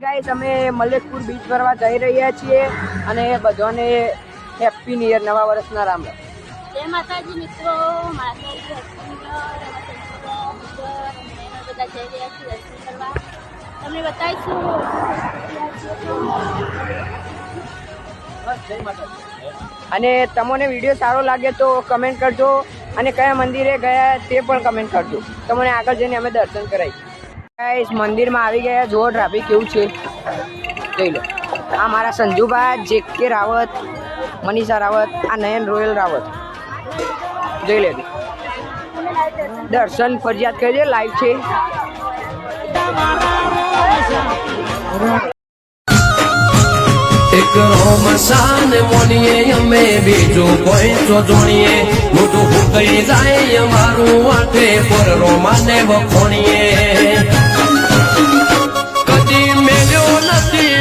Guys અમે Malekpur beach ફરવા જઈ રહ્યા છીએ અને બધાને હેપી ન્યુ યર નવા વર્ષના રામ રામ. જય માતાજી મિત્રો, માતાજી બધા જઈ રહ્યા છીએ દર્શન કરવા. તમને બતાવીશું. અને તમને વિડીયો સારો લાગે તો કમેન્ટ કરજો અને કયા મંદિરે ગયા તે પણ કમેન્ટ કરજો. તમને આગળ જઈને અમે દર્શન કરાવી. ગાઈસ મંદિરમાં આવી ગયા, જો ટ્રાફિક કેવું છે જોઈ લો. આ મારા સંજુભા, જેકે રાવત, મનીષા રાવત, આ નયન રોયલ રાવત જોઈ લે. દર્શન ફરજિયાત કરજો, લાઈવ છે. એક રોમસાન મોનીએ અમે બીજું કોઈ તો જોણીએ મોટું હુકઈ જાય અમારું વાટે પર રોમાને વખોણીએ કદી મેલ્યો નથી.